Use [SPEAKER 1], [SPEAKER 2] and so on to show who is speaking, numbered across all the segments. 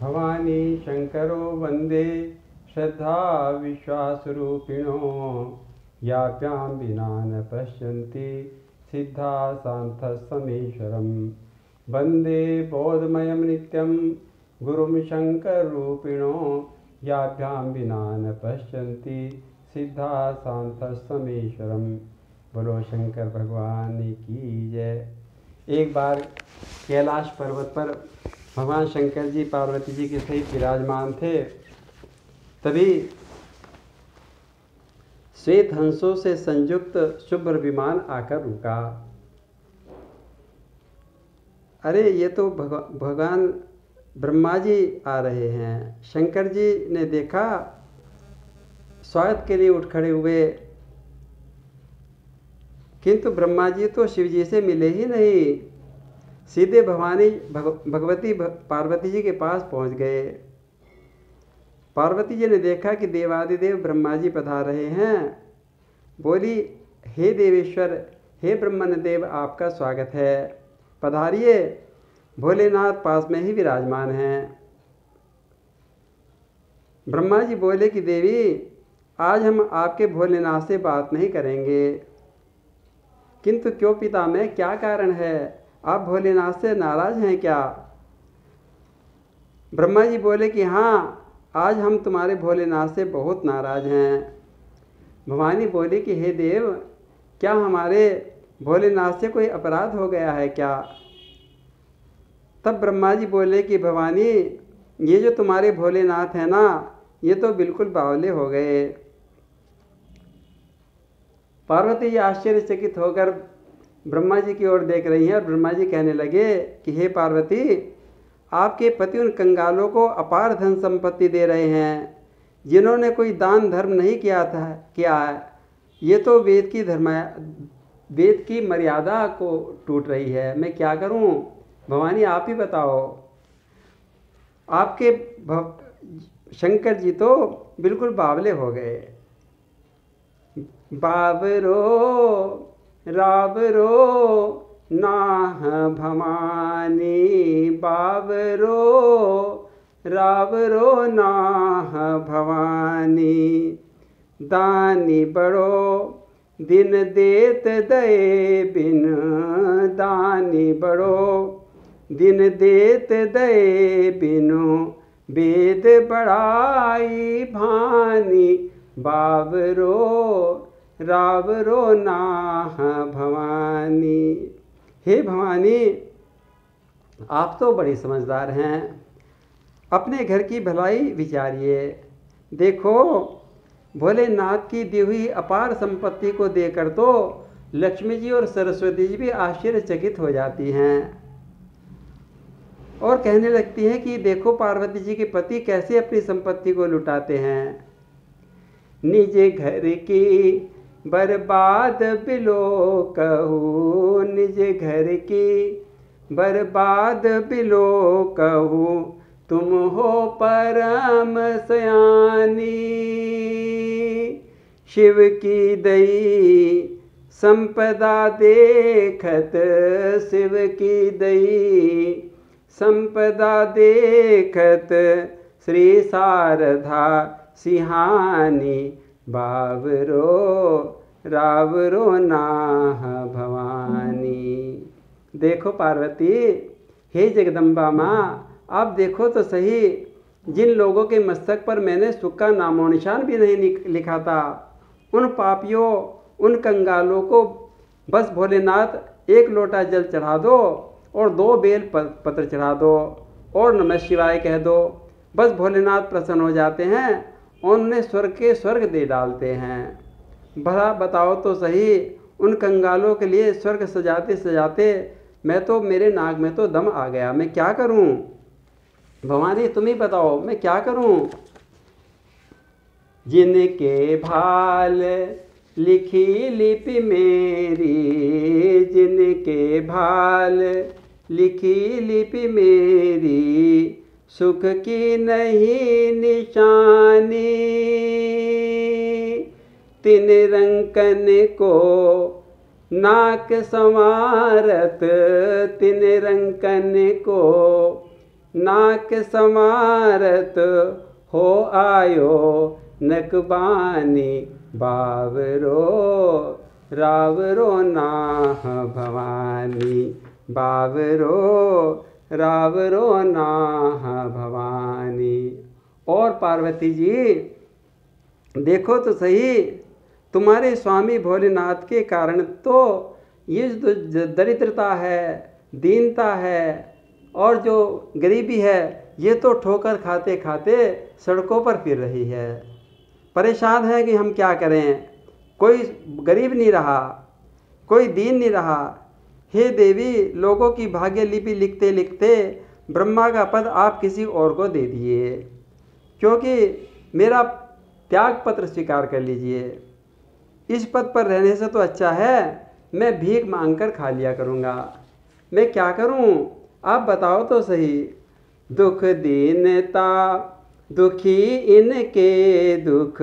[SPEAKER 1] भवानी शंकरो वंदे श्रद्धा विश्वासरूपिणो याभ्यां विना न पश्यन्ति सिद्धा शान्तसमीश्वरं वंदे बोधमयं नित्यं गुरुं शंकररूपिणो याभ्यां विना न पश्यन्ति सिद्धा शान्तसमीश्वरं। बोलो शंकर भगवान की जय। एक बार कैलाश पर्वत पर भगवान शंकर जी पार्वती जी के सहित विराजमान थे। तभी श्वेत हंसों से संयुक्त शुभ्र विमान आकर रुका। अरे ये तो भगवान ब्रह्मा जी आ रहे हैं। शंकर जी ने देखा, स्वागत के लिए उठ खड़े हुए, किंतु ब्रह्मा जी तो शिव जी से मिले ही नहीं, सीधे भगवती पार्वती जी के पास पहुंच गए। पार्वती जी ने देखा कि देवादिदेव ब्रह्मा जी पधार रहे हैं। बोली, हे देवेश्वर, हे ब्रह्मण्यदेव, आपका स्वागत है, पधारिए। भोलेनाथ पास में ही विराजमान हैं। ब्रह्मा जी बोले कि देवी, आज हम आपके भोलेनाथ से बात नहीं करेंगे। किंतु क्यों पितामह, क्या कारण है? आप भोलेनाथ से नाराज हैं क्या? ब्रह्मा जी बोले कि हाँ, आज हम तुम्हारे भोलेनाथ से बहुत नाराज हैं। भवानी बोली कि हे देव, क्या हमारे भोलेनाथ से कोई अपराध हो गया है क्या? तब ब्रह्मा जी बोले कि भवानी, ये जो तुम्हारे भोलेनाथ हैं ना, ये तो बिल्कुल बावले हो गए। पार्वती जी आश्चर्यचकित होकर ब्रह्मा जी की ओर देख रही हैं और ब्रह्मा जी कहने लगे कि हे पार्वती, आपके पति उन कंगालों को अपार धन संपत्ति दे रहे हैं, जिन्होंने कोई दान धर्म नहीं किया है। ये तो वेद की मर्यादा को टूट रही है। मैं क्या करूं? भवानी आप ही बताओ। आपके शंकर जी तो बिल्कुल बावले हो गए। बाबरो राबरो नाह भवानी, बाबरो राबरो नाह भवानी, दानी बड़ो दिन देत दए बिन, दानी बड़ो दिन देत दए बिनु, वेद बड़ाई भानी, बाबरो राबरो नाह भवानी। हे भवानी, आप तो बड़ी समझदार हैं, अपने घर की भलाई विचारिए। देखो, भोलेनाथ की दी हुई अपार संपत्ति को देकर तो लक्ष्मी जी और सरस्वती जी भी आश्चर्यचकित हो जाती हैं और कहने लगती हैं कि देखो पार्वती जी के पति कैसे अपनी संपत्ति को लुटाते हैं। निज घर की बर्बाद बिलो कहूँ, निज घर की बर्बाद बिलो कहूँ, तुम हो परम सयानी, शिव की दई संपदा देखत, शिव की दई संपदा देखत, श्री शारदा सिहानी, बाबरो रावरो नाह भवानी। देखो पार्वती, हे जगदम्बा माँ, आप देखो तो सही, जिन लोगों के मस्तक पर मैंने सुख का नामो निशान भी नहीं लिखा था, उन पापियों, उन कंगालों को बस भोलेनाथ एक लोटा जल चढ़ा दो और 2 बेल पत्र चढ़ा दो और नमः शिवाय कह दो, बस भोलेनाथ प्रसन्न हो जाते हैं और उन्हें स्वर्ग के स्वर्ग दे डालते हैं। भला बताओ तो सही, उन कंगालों के लिए स्वर्ग सजाते सजाते मेरे नाक में तो दम आ गया। मैं क्या करूं? भवानी तुम ही बताओ, मैं क्या करूं? जिनके भाल लिखी लिपि मेरी, जिनके भाल लिखी लिपि मेरी, सुख की नहीं निशानी, तिन रंकन को नाक संवारत, तिन रंकन को नाक समारत हो आयो नकबानी बावरो रावरो नाह भवानी बावरो रावरो नाह भवानी। और पार्वती जी देखो तो सही, तुम्हारे स्वामी भोलेनाथ के कारण तो ये जो दरिद्रता है, दीनता है और जो गरीबी है, ये तो ठोकर खाते खाते सड़कों पर फिर रही है। परेशान है कि हम क्या करें, कोई गरीब नहीं रहा, कोई दीन नहीं रहा। हे देवी, लोगों की भाग्य लिपि लिखते लिखते ब्रह्मा का पद आप किसी और को दे दिए, क्योंकि मेरा त्याग पत्र स्वीकार कर लीजिए। इस पद पर रहने से तो अच्छा है मैं भीख मांगकर खा लिया करूँगा। मैं क्या करूँ, आप बताओ तो सही। दुख दीनता दुखी इनके दुख,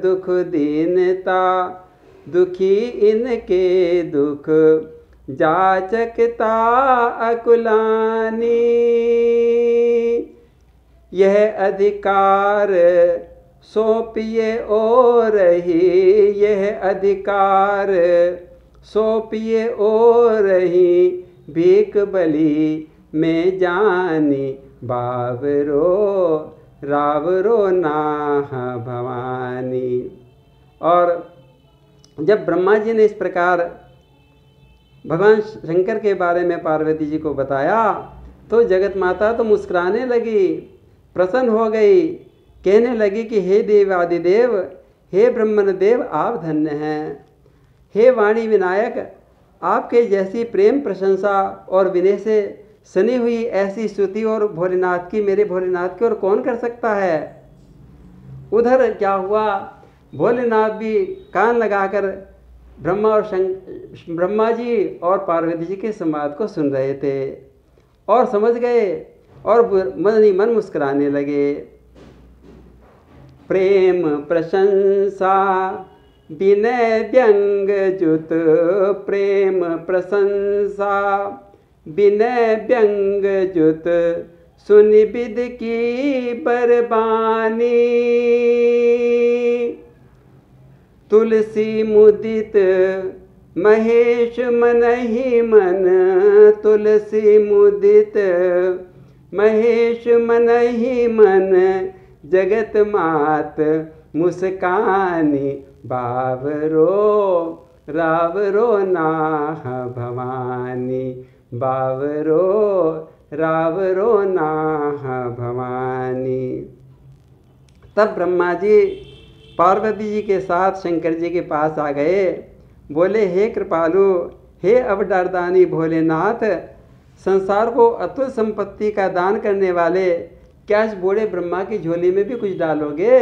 [SPEAKER 1] दुख दीनता दुखी इनके दुख, जाचकता अकुलानी। यह अधिकार सौंपिए और ही, यह अधिकार सौंपिए और ही, भीख बलि में जानी बावरो रावरो नाह भवानी। और जब ब्रह्मा जी ने इस प्रकार भगवान शंकर के बारे में पार्वती जी को बताया तो जगत माता तो मुस्कुराने लगी, प्रसन्न हो गई, कहने लगी कि हे देवादिदेव, हे ब्रह्मदेव, आप धन्य हैं। हे वाणी विनायक, आपके जैसी प्रेम प्रशंसा और विनय से सनी हुई ऐसी स्तुति और भोलेनाथ की, मेरे भोलेनाथ की और कौन कर सकता है। उधर क्या हुआ, भोलेनाथ भी कान लगाकर ब्रह्मा जी और पार्वती जी के संवाद को सुन रहे थे और समझ गए और मन ही मन मुस्कुराने लगे। प्रेम प्रशंसा विनय व्यंग जुत, प्रेम प्रशंसा विनय व्यंग जुत, सुनि विद की बरबानी। तुलसी मुदित महेश मन ही मन, तुलसी मुदित महेश मन ही मन, जगत मात मुस्कानी बावरो रावरो नाह भवानी बावरो रावरो नाह भवानी। तब ब्रह्मा जी पार्वती जी के साथ शंकर जी के पास आ गए। बोले, हे कृपालु, हे अवतारदानी भोलेनाथ, संसार को अतुल संपत्ति का दान करने वाले, क्या इस बूढ़े ब्रह्मा की झोली में भी कुछ डालोगे।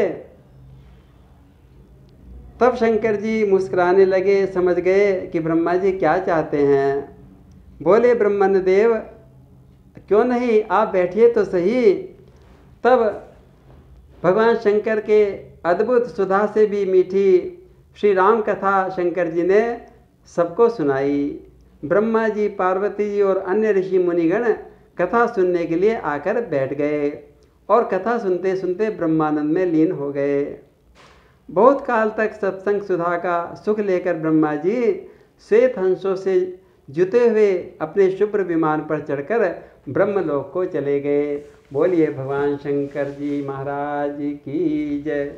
[SPEAKER 1] तब शंकर जी मुस्कुराने लगे, समझ गए कि ब्रह्मा जी क्या चाहते हैं। बोले, ब्रह्मदेव, क्यों नहीं, आप बैठिए तो सही। तब भगवान शंकर के अद्भुत सुधा से भी मीठी श्री राम कथा शंकर जी ने सबको सुनाई। ब्रह्मा जी, पार्वती जी और अन्य ऋषि मुनिगण कथा सुनने के लिए आकर बैठ गए और कथा सुनते सुनते ब्रह्मानंद में लीन हो गए। बहुत काल तक सत्संग सुधा का सुख लेकर ब्रह्मा जी श्वेत हंसों से जुते हुए अपने शुभ्र विमान पर चढ़कर ब्रह्मलोक को चले गए। बोलिए भगवान शंकर जी महाराज की जय।